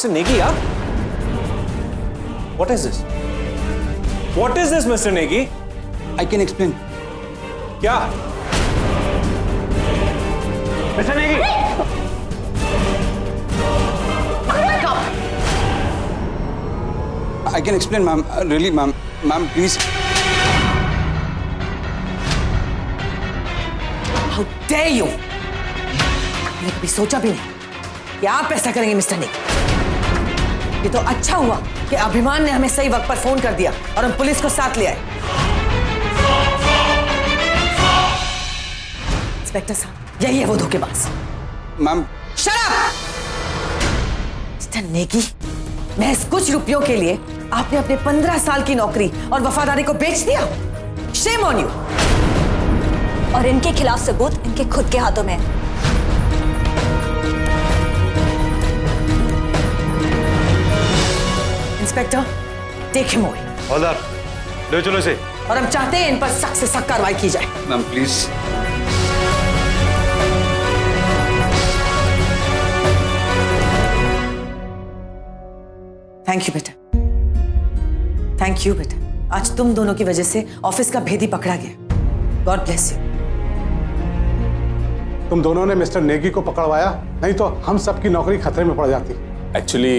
Mr. Negi, yeah? What is this? What is this, Mr. Negi? I can explain. क्या? Mr. Negi! I can explain, ma'am. Really, ma'am. Ma'am, please. How dare you? मैंने कभी सोचा भी नहीं कि आप ऐसा करेंगे मिस्टर नेगी। ये तो अच्छा हुआ कि अभिमान ने हमें सही वक्त पर फोन कर दिया और हम पुलिस को साथ ले आए। इंस्पेक्टर साहब, यही है वो धोखेबाज। Ma'am. Shut up! Mister Negi, महज कुछ रुपयों के लिए आपने अपने 15 साल की नौकरी और वफादारी को बेच दिया। Shame on you. और इनके खिलाफ सबूत इनके खुद के हाथों में है। Inspector, take him away. हवलदार, ले चलो इसे। और हम चाहते हैं इन पर सख्त से सख्त कार्रवाई की जाए। Ma'am, please. थैंक यू बेटा, थैंक यू बेटा। आज तुम दोनों की वजह से ऑफिस का भेदी पकड़ा गया। God bless you. तुम दोनों ने मिस्टर नेगी को पकड़वाया, नहीं तो हम सबकी नौकरी खतरे में पड़ जाती। एक्चुअली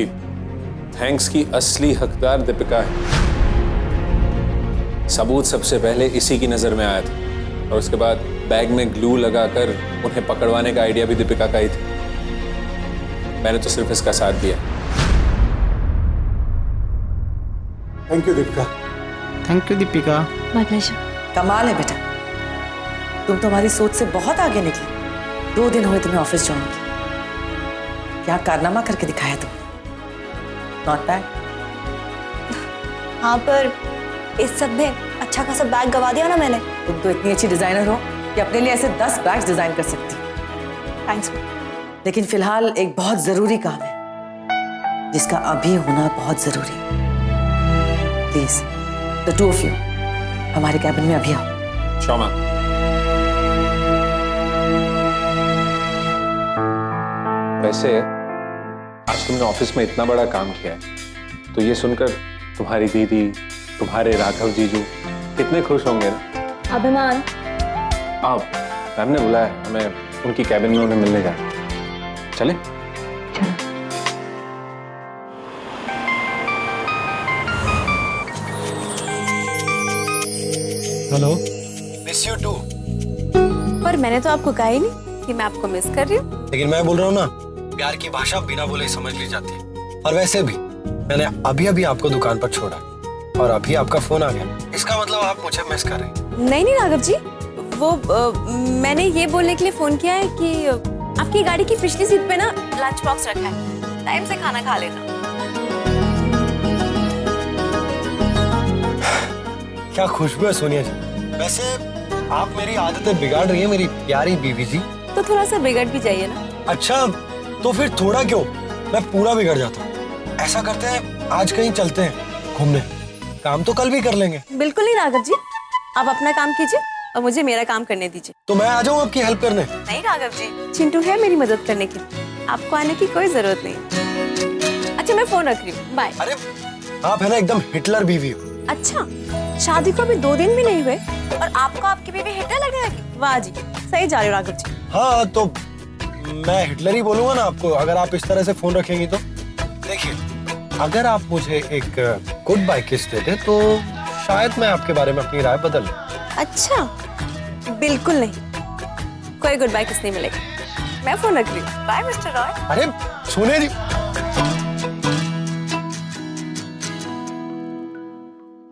थैंक्स की असली हकदार दीपिका है। सबूत सबसे पहले इसी की नजर में आया था और उसके बाद बैग में ग्लू लगाकर उन्हें पकड़वाने का आइडिया भी दीपिका का ही था। मैंने तो सिर्फ इसका साथ दिया। Thank you Deepika. Thank you Deepika. My pleasure. कमाल है बेटा, तुम तुम्हारी सोच से बहुत आगे निकली। 2 दिन हुए तुम्हें ऑफिस ज्वाइन किया, क्या कारनामा करके दिखाया तुम। Not bad. हाँ, पर इस सब में अच्छा खासा बैग गवा दिया ना मैंने। तुम तो इतनी अच्छी डिजाइनर हो कि अपने लिए ऐसे 10 बैग्स डिजाइन कर सकती। थैंक्स। लेकिन फिलहाल एक बहुत जरूरी काम है जिसका अभी होना बहुत जरूरी है। Please, the two of you हमारे कैबिन में अभी आओ। शोमा, वैसे आज तुमने ऑफिस में इतना बड़ा काम किया है तो ये सुनकर तुम्हारी दीदी, तुम्हारे राघव जीजू कितने खुश होंगे ना। अभिमान, आप मैम ने बुलाया है, हमें उनकी कैबिन में उन्हें मिलने जाना। चले? हेलो। Miss you too. पर मैंने तो आपको कहा ही नहीं कि मैं आपको मिस कर रही हूँ। लेकिन मैं बोल रहा हूँ ना, प्यार की भाषा बिना बोले समझ ली जाती है। और वैसे भी मैंने अभी अभी आपको दुकान पर छोड़ा और अभी आपका फोन आ गया, इसका मतलब आप मुझे मिस कर रहे हैं। नहीं राघव जी, वो मैंने ये बोलने के लिए फोन किया है कि आपकी गाड़ी की पिछली सीट पे ना लंच बॉक्स रखा है, टाइम से खाना खा लेना। क्या खुशबू है सोनिया जी। वैसे आप मेरी आदतें बिगाड़ रही हैं मेरी प्यारी बीवी जी। तो थोड़ा सा बिगड़ भी जाइए ना। अच्छा, तो फिर थोड़ा क्यों, मैं पूरा बिगड़ जाता हूँ। ऐसा करते हैं, आज कहीं चलते हैं घूमने, काम तो कल भी कर लेंगे। बिल्कुल नहीं राघव जी, आप अपना काम कीजिए और मुझे मेरा काम करने दीजिए। तो मैं आ जाऊँ आपकी हेल्प करने? नहीं राघव जी, चिंटू है मेरी मदद करने के लिए, आपको आने की कोई जरूरत नहीं। अच्छा, मैं फोन रख रही हूँ, बाय। अरे आप है ना एकदम हिटलर बीवी हो। अच्छा, शादी को अभी 2 दिन भी नहीं हुए और आपको आपकी बीवी हिटलर लगने लगी। वाह जी, सही जा रहे हो राघव जी। हाँ, तो मैं हिटलर ही बोलूंगा ना आपको, अगर आप इस तरह से फोन रखेंगी तो। देखिए, अगर आप मुझे एक गुड बाय किस दे दें तो शायद मैं आपके बारे में अपनी राय बदल लूं। अच्छा, बिल्कुल नहीं, कोई गुड बाय किस नहीं मिलेगा। मैं फोन रख रही हूँ, बाय मिस्टर रॉय। अरे सुनिए जी।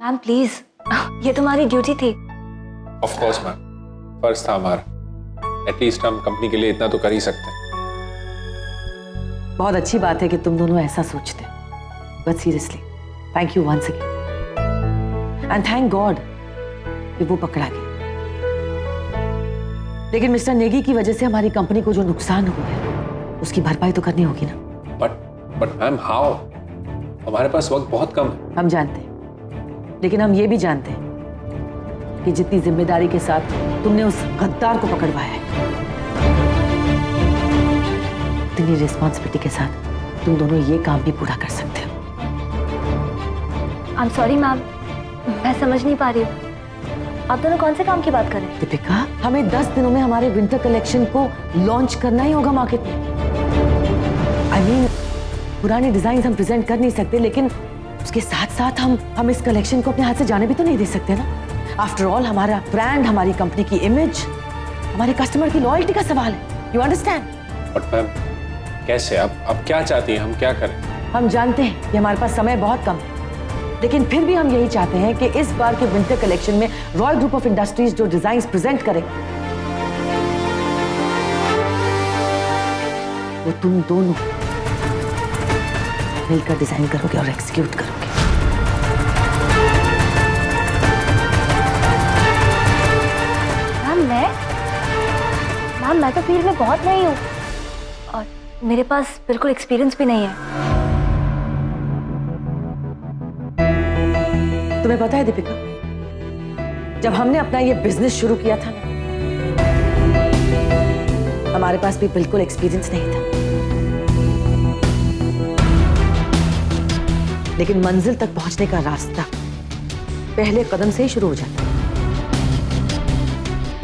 मैम प्लीज, ये तुम्हारी ड्यूटी थी। ऑफ कोर्स मैम, फर्ज था हमारा। एटलीस्ट हम कंपनी के लिए इतना तो कर ही सकते हैं। बहुत अच्छी बात है कि तुम दोनों ऐसा सोचते हैं, but seriously thank you once again and thank God कि वो पकड़ा गया। लेकिन मिस्टर नेगी की वजह से हमारी कंपनी को जो नुकसान हुआ है उसकी भरपाई तो करनी होगी ना। But ma'am how? हमारे पास वक्त बहुत कम है। हम जानते हैं, लेकिन हम ये भी जानते हैं कि जितनी जिम्मेदारी के साथ तुमने उस गद्दार को पकड़वाया है, उतनी रिस्पॉन्सिबिलिटी के साथ तुम दोनों ये काम भी पूरा कर सकते हो। आई एम सॉरी मैम, मैं समझ नहीं पा रही हूँ आप दोनों कौन से काम की बात कर रहे हैं। दीपिका, हमें 10 दिनों में हमारे विंटर कलेक्शन को लॉन्च करना ही होगा मार्केट में। आई मीन, पुराने डिजाइन हम प्रेजेंट कर नहीं सकते, लेकिन उसके साथ साथ हम इस कलेक्शन को अपने हाथ से जाने भी तो नहीं दे सकते ना। आफ्टर ऑल हमारा ब्रांड, हमारी कंपनी की इमेज, हमारे कस्टमर की लॉयल्टी का सवाल है। You understand? बट मैम, कैसे? आप क्या चाहती हैं, हम क्या करें? हम जानते हैं कि हमारे पास समय बहुत कम है, लेकिन फिर भी हम यही चाहते हैं कि इस बार के विंटर कलेक्शन में रॉयल ग्रुप ऑफ इंडस्ट्रीज जो डिजाइन्स प्रेजेंट करे वो तुम दोनों मिलकर डिजाइन करोगे और एग्जीक्यूट करोगे। मैम मैं तो फील्ड में बहुत नई हूँ और मेरे पास बिल्कुल एक्सपीरियंस भी नहीं है। तुम्हें पता है दीपिका, जब हमने अपना ये बिजनेस शुरू किया था ना, हमारे पास भी बिल्कुल एक्सपीरियंस नहीं था, लेकिन मंजिल तक पहुंचने का रास्ता पहले कदम से ही शुरू हो जाता है।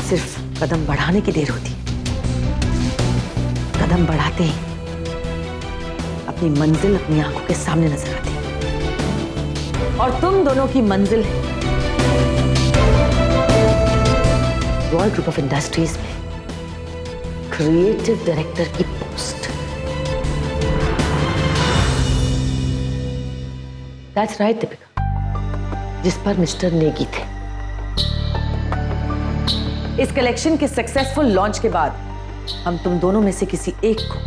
सिर्फ कदम बढ़ाने की देर होती है। कदम बढ़ाते ही अपनी मंजिल अपनी आंखों के सामने नजर आती है। और तुम दोनों की मंजिल है रॉयल ग्रुप ऑफ इंडस्ट्रीज में क्रिएटिव डायरेक्टर की पोस्ट। दैट्स राइट दीपिका, जिस पर मिस्टर नेगी थे। इस कलेक्शन के सक्सेसफुल लॉन्च के बाद हम तुम दोनों में से किसी एक को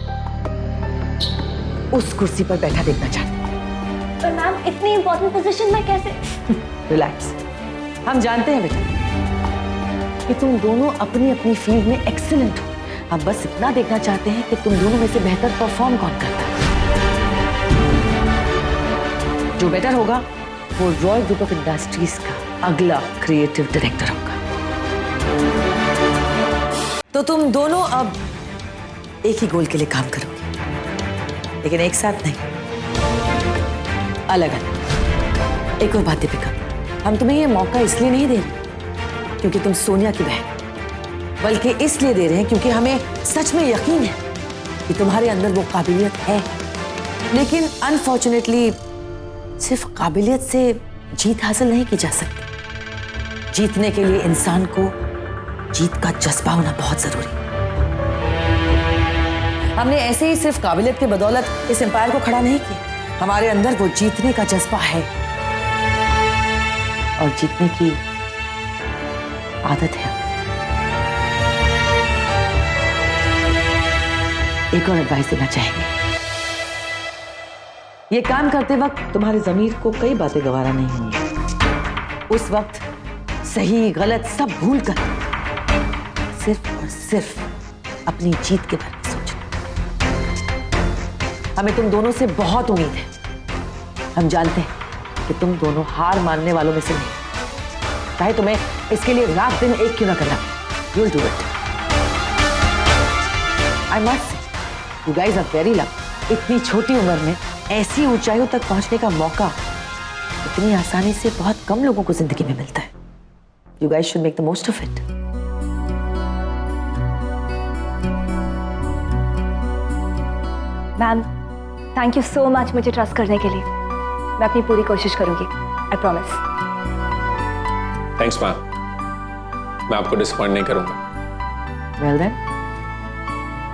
उस कुर्सी पर बैठा देखना चाहते हैं। पर मैम, इतनी इंपॉर्टेंट पोजीशन में कैसे? रिलैक्स, हम जानते हैं बेटा कि तुम दोनों अपनी अपनी फील्ड में एक्सीलेंट हो। हम बस इतना देखना चाहते हैं कि तुम दोनों में से बेहतर परफॉर्म कौन करता है। जो बेटर होगा वो रॉयल ग्रुप ऑफ इंडस्ट्रीज का अगला क्रिएटिव डायरेक्टर होगा। तो तुम दोनों अब एक ही गोल के लिए काम करोगे, लेकिन एक साथ नहीं, अलग अलग। एक और बात दीपिका, हम तुम्हें ये मौका इसलिए नहीं दे रहे क्योंकि तुम सोनिया की बहन, बल्कि इसलिए दे रहे हैं क्योंकि हमें सच में यकीन है कि तुम्हारे अंदर वो काबिलियत है। लेकिन अनफॉर्चुनेटली सिर्फ काबिलियत से जीत हासिल नहीं की जा सकती। जीतने के लिए इंसान को जीत का जज्बा होना बहुत जरूरी है। हमने ऐसे ही सिर्फ काबिलियत के बदौलत इस एम्पायर को खड़ा नहीं किया। हमारे अंदर वो जीतने का जज्बा है और जीतने की आदत है। एक और एडवाइस देना चाहेंगे, ये काम करते वक्त तुम्हारे जमीर को कई बातें गवारा नहीं होंगी। उस वक्त सही गलत सब भूल कर सिर्फ और सिर्फ अपनी जीत के बारे में सोचना। हमें तुम दोनों से बहुत उम्मीद है। हम जानते हैं कि तुम दोनों हार मानने वालों में से नहीं। चाहे तुम्हें इसके लिए रात दिन एक क्यों ना करना, you'll do it. I must say, you guys are very lucky. इतनी छोटी उम्र में ऐसी ऊंचाइयों तक पहुंचने का मौका इतनी आसानी से बहुत कम लोगों को जिंदगी में मिलता है। You guys should make the most of it. Ma'am, thank you so much मुझे ट्रस्ट करने के लिए। मैं अपनी पूरी कोशिश करूंगी, आई प्रॉमिस। थैंक्स मैम, मैं आपको डिसअपॉइंट नहीं करूंगा। Well then,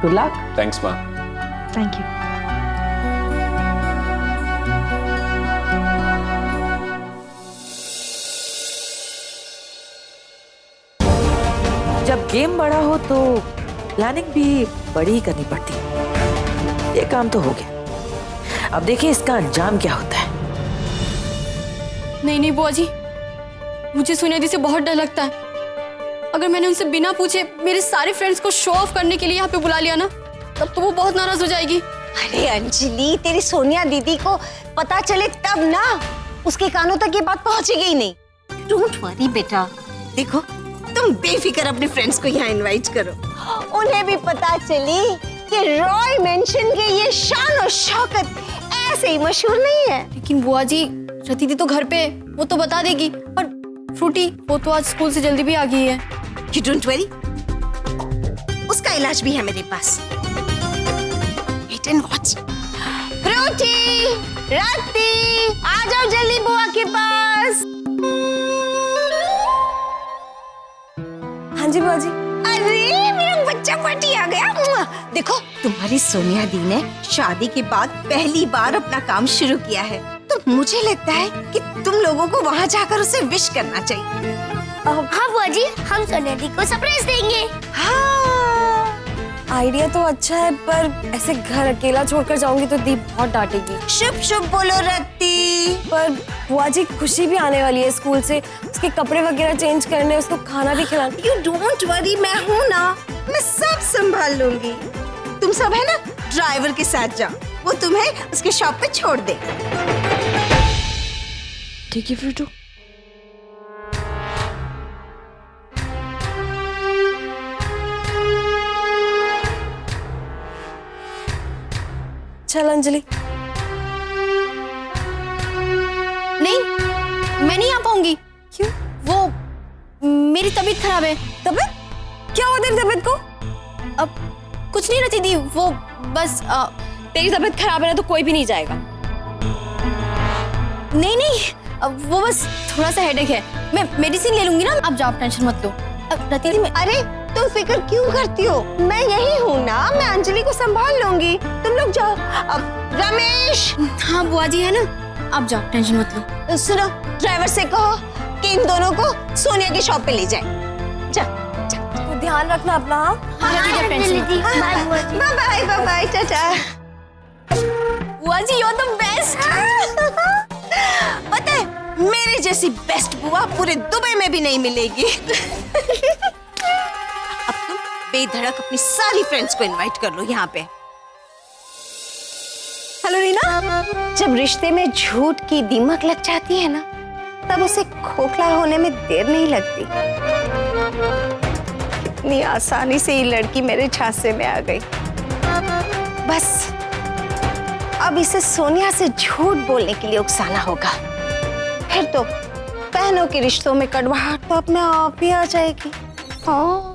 good luck. Thanks ma'am. Thank you. जब गेम बड़ा हो तो प्लानिंग भी बड़ी ही करनी पड़ती है। ये काम तो हो गया, अब देखिए इसका अंजाम क्या होता है। नहीं बुआ जी, मुझे सोनिया दी से बहुत डर लगता है। अगर मैंने उनसे बिना पूछे मेरे सारे फ्रेंड्स को शो ऑफ करने के लिए यहाँ पे बुला लिया ना, तब तो वो बहुत नाराज हो जाएगी। अरे अंजलि, तेरी सोनिया दीदी को पता चले तब ना, उसके कानों तक ये बात पहुंचेगी ही नहीं। डोंट वरी बेटा, देखो तुम बेफिक्र अपने फ्रेंड्स को यहाँ इनवाइट करो। उन्हें भी पता चली कि रॉय मेंशन के ये शान और शौकत ऐसे ही मशहूर नहीं है। लेकिन बुआ जी, रति दी तो घर पे, वो तो बता देगी। और फ्रूटी, वो तो आज स्कूल से जल्दी भी आ गई है। यू डोंट वरी, उसका इलाज भी है मेरे पास। Wait and watch. Frooti, Rati, आ जाओ जल्दी बुआ के पास। हाँ जी बुआ जी। अरे मेरा बच्चा पार्टी आ गया। देखो, तुम्हारी सोनिया दी ने शादी के बाद पहली बार अपना काम शुरू किया है, तो मुझे लगता है कि तुम लोगों को वहाँ जाकर उसे विश करना चाहिए। हाँ बुआ जी, हम सोनिया दी को सरप्राइज देंगे। हाँ, आइडिया तो अच्छा है, पर ऐसे घर अकेला छोड़कर जाऊंगी तो दी बहुत डांटेगी। शुभ शुभ बोलो रत्ती। पर बुआ जी, खुशी भी आने वाली है स्कूल से, उसके कपड़े वगैरह चेंज करने, उसको खाना भी खिलाना। यू डोंट वरी, मैं हूँ ना, मैं सब संभाल लूंगी। तुम सब है ना, ड्राइवर के साथ जाओ, वो तुम्हें उसके शॉप पे छोड़ दे। ठीक है फ्रूटू। चल अंजलि। नहीं, मैं नहीं आ पाऊंगी। क्यों? वो मेरी तबीयत खराब है। तबीयत? क्या हुआ तेरी तबीयत को? अब कुछ नहीं रति दी, वो बस तेरी तबीयत खराब है ना, तो कोई भी नहीं जाएगा। नहीं नहीं, वो बस थोड़ा सा हेडेक है। मैं मेडिसिन ले लूंगी ना, आप जाओ, हाँ, मत लो। अब रति दी, अरे तुम फिक्र क्यों करती हो, मैं यही हूँ ना, मैं अंजलि को संभाल लूंगी। तुम लोग जाओ। अब रमेश। हाँ बुआ जी, है ना, आप जाओ, टेंशन मत लो। सुनो, ड्राइवर से कहो कि इन दोनों को सोनिया की शॉप पे ले जाए। जा, जा। तो ध्यान रखना अपना। Bye bye bye bye, tata. बुआ जी, यू आर द बेस्ट। पता है, मेरे जैसी बेस्ट बुआ पूरे दुबई में भी नहीं मिलेगी। अब तुम बेधड़क अपनी सारी फ्रेंड्स को इनवाइट कर लो यहाँ पे। हेलो रीना, जब रिश्ते में झूठ की दीमक लग जाती है ना, तब उसे खोखला होने में देर नहीं लगती। इतनी आसानी से ये लड़की मेरे झांसे में आ गई। बस अब इसे सोनिया से झूठ बोलने के लिए उकसाना होगा, फिर तो बहनों के रिश्तों में कड़वाहट तो अपने आप ही आ जाएगी। हाँ।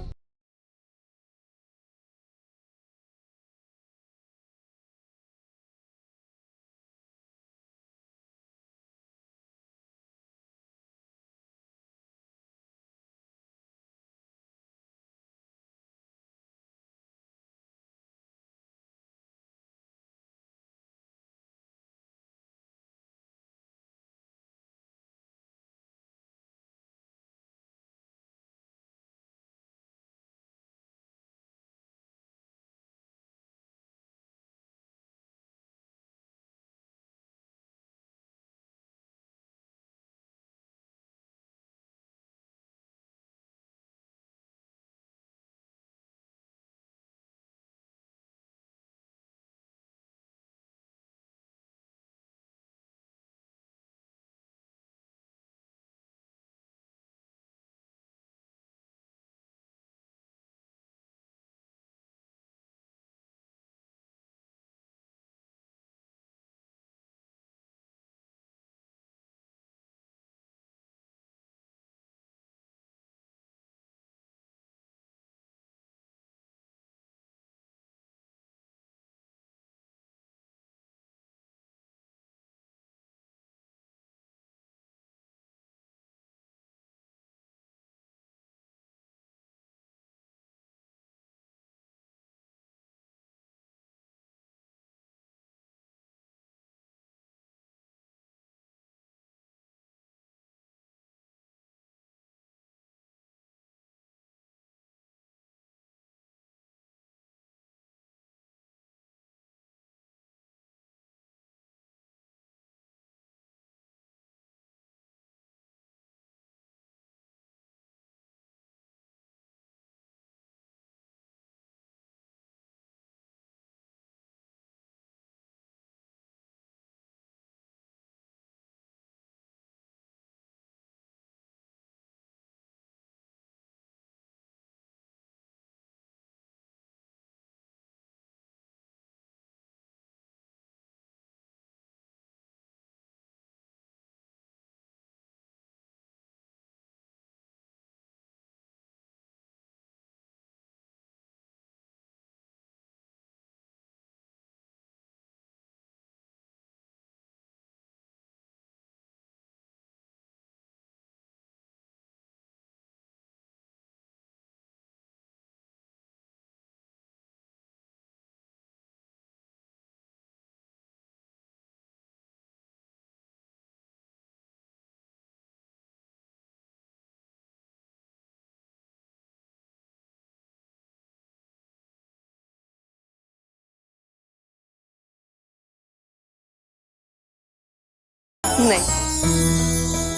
नहीं,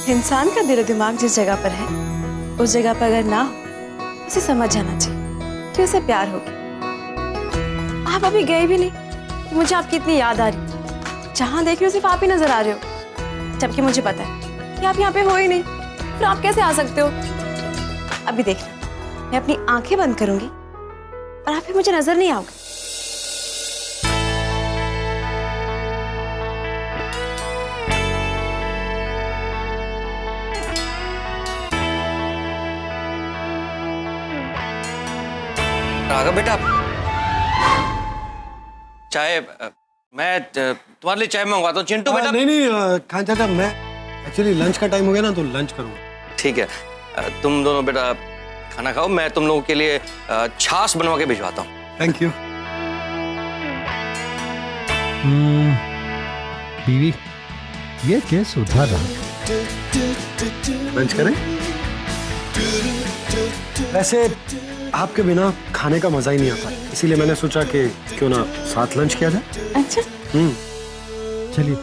इंसान का दिल और दिमाग जिस जगह पर है उस जगह पर अगर ना हो उसे समझ जाना चाहिए कि उसे प्यार होगी। आप अभी गए भी नहीं कि मुझे आपकी इतनी याद आ रही, जहां देख रही हो सिर्फ आप ही नजर आ रहे हो, जबकि मुझे पता है कि आप यहाँ पे हो ही नहीं, फिर आप कैसे आ सकते हो? अभी देखना, मैं अपनी आंखें बंद करूंगी और आप फिर मुझे नजर नहीं आओगे। राघव बेटा, चाय मैं तुम्हारे लिए चाय मंगवाता हूँ। चिंटू बेटा। नहीं खान चाचा, मैं एक्चुअली लंच का टाइम हो गया ना तो लंच करूँगा। ठीक है, तुम दोनों बेटा खाना खाओ, मैं तुम लोगों के लिए छाछ बनवा के भिजवाता हूँ। Thank you. बीवी, ये केस उधर रहा। लंच करें? वैसे आपके बिना खाने का मजा ही नहीं आता, इसीलिए मैंने सोचा कि क्यों ना साथ लंच किया जाए। अच्छा। चलिए।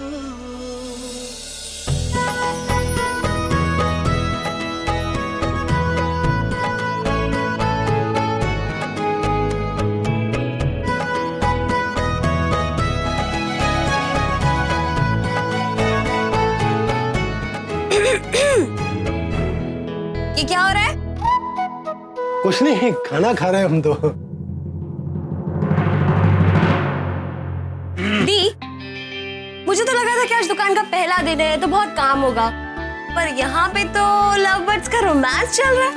ये क्या हो रहा है? कुछ नहीं, खाना खा रहे हैं हम तो। दी, मुझे तो लगा था कि आज दुकान का पहला दिन है तो बहुत काम होगा, पर यहाँ पे तो लव बर्ड्स का रोमांस चल रहा है।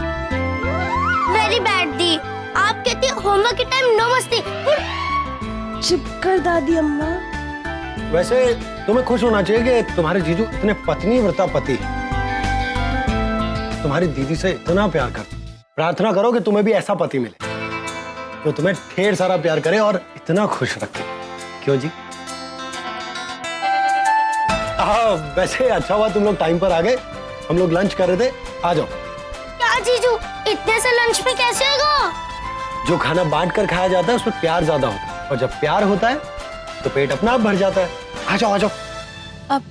वेरी बैड दी, आप कहती होमवर्क के टाइम नो मस्ती। चुप कर दादी अम्मा। वैसे तुम्हें खुश होना चाहिए कि तुम्हारे जीजू इतने पत्नी व्रता पति, तुम्हारी दीदी से इतना प्यार करते। प्रार्थना करो कि तुम्हें भी ऐसा पति मिले जो तुम्हें ढेर सारा प्यार करे और इतना खुश रखे। क्यों जी? वैसे अच्छा हुआ तुम लोग टाइम पर आ गए, हम लोग लंच कर रहे थे। आ जाओ। क्या जीजू, इतने से लंच पे कैसे होगा? जो खाना बांट कर खाया जाता है उसमें प्यार ज्यादा होता है, और जब प्यार होता है तो पेट अपना आप भर जाता है। आ जाओ आ जाओ। अब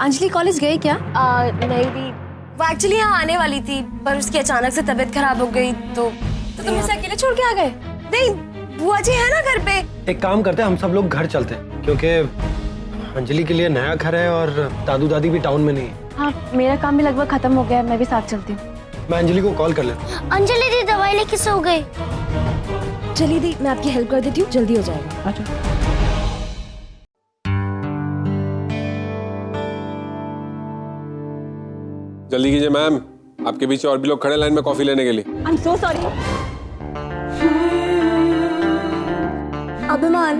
अंजलि कॉलेज गई क्या? नहीं दी, वो एक्चुअली यहाँ आने वाली थी पर उसकी अचानक से तबीयत खराब हो गई तो तुम इसे अकेले छोड़ के आ गए? नहीं, बुआ जी है ना घर पे। एक काम करते हैं, हम सब लोग घर चलते हैं, क्योंकि अंजलि के लिए नया घर है और दादू दादी भी टाउन में नहीं है। हाँ, मेरा काम भी लगभग खत्म हो गया है, मैं भी साथ चलती हूँ। मैं अंजलि को कॉल कर लेता हूँ। अंजलि दी दवाई लेके सो गई। चलिए दी, मैं आपकी हेल्प कर देती हूँ, जल्दी हो जाएगा। अच्छा। जल्दी कीजिए मैम, आपके पीछे और भी लोग खड़े लाइन में कॉफी लेने के लिए। I am so sorry. अभिमान,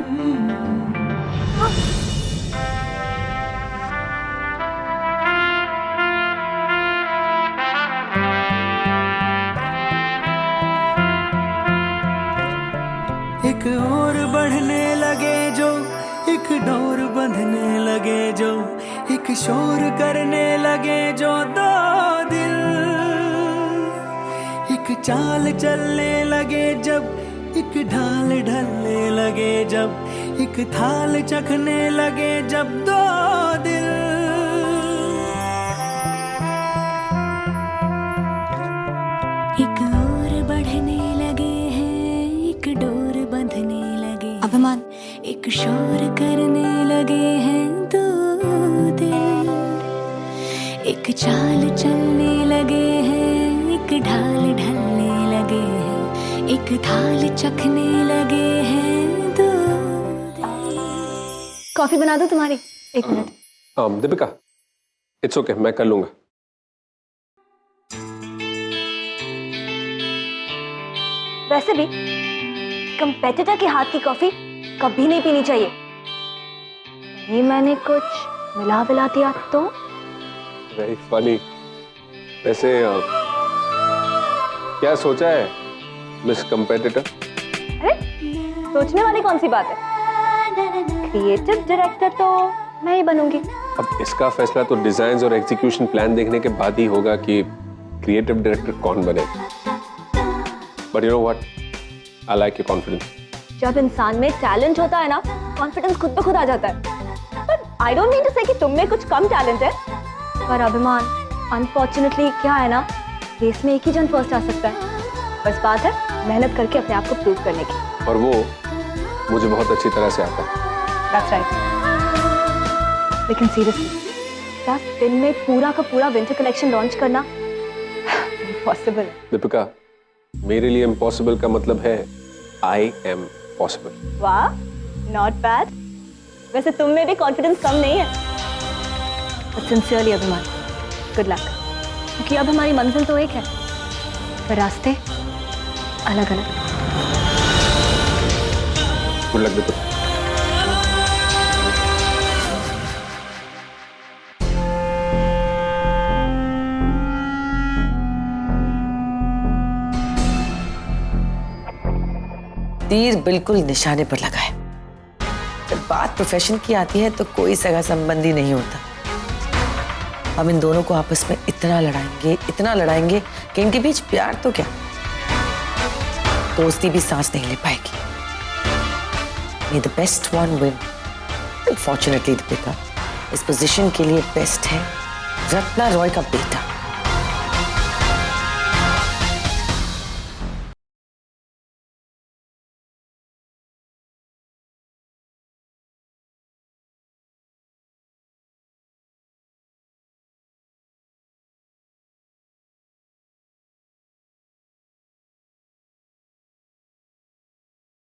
एक और बढ़ने लगे जो, एक डोर बंधने लगे जो, एक शोर करने लगे जो दो दिल, एक चाल चलने लगे जब, एक ढाल ढलने लगे जब, एक थाल चखने लगे जब दो दिल। एक और बढ़ने लगे हैं, एक डोर बंधने लगे। अभिमान, एक शोर करने लगे हैं दो दिल, एक चाल चलने लगे हैं, एक ढाल ढलने लगे हैं, एक थाल चखने लगे हैं दो दिल। कॉफी बना दो तुम्हारी? एक मिनट। दीपिका, इट्स ओके, मैं कर लूंगा। वैसे भी कंपेटिटर के हाथ की कॉफी कभी नहीं पीनी चाहिए। ये मैंने कुछ मिला दिया तो। Very funny. वैसे क्या सोचा है मिस कंपेटिटर? अरे सोचने वाली कौन सी बात है, क्रिएटिव डायरेक्टर तो मैं ही बनूंगी। अब इसका फैसला तो डिजाइन और एग्जीक्यूशन प्लान देखने के बाद ही होगा कि क्रिएटिव डायरेक्टर कौन बने। But you know what, I like your confidence. जब इंसान में टैलेंट होता है ना, कॉन्फिडेंस खुद ब खुद आ जाता है। But I don't mean to say कि तुम में कुछ कम टैलेंट है। पर अभिमान, अनफॉर्चुनेटली क्या है ना, रेस में एक ही जन फर्स्ट आ सकता है। बस बात है मेहनत करके अपने आप को प्रूव करने की। और वो मुझे बहुत अच्छी तरह से आता है। That's right. लेकिन सीरियसली 10 दिन में पूरा का पूरा विंटर कलेक्शन लॉन्च करना इम्पॉसिबल है। दीपिका, मेरे लिए इम्पॉसिबल का मतलब है आई एम पॉसिबल। वाह, नॉट बैड। वैसे तुम में भी कॉन्फिडेंस कम नहीं है। बट सिंसियरली अभिमान, गुड लक, क्योंकि अब हमारी मंजिल तो एक है, पर रास्ते अलग अलग। Good luck Deepika. तीर बिल्कुल निशाने पर लगा है। जब बात प्रोफेशन की आती है तो कोई सगा संबंधी नहीं होता। हम इन दोनों को आपस में इतना लड़ाएंगे कि इनके बीच प्यार तो क्या, दोस्ती भी सांस नहीं ले पाएगी। May the best one win. Unfortunately, Deepika, इस पोजीशन के लिए बेस्ट है रत्ना रॉय का बेटा।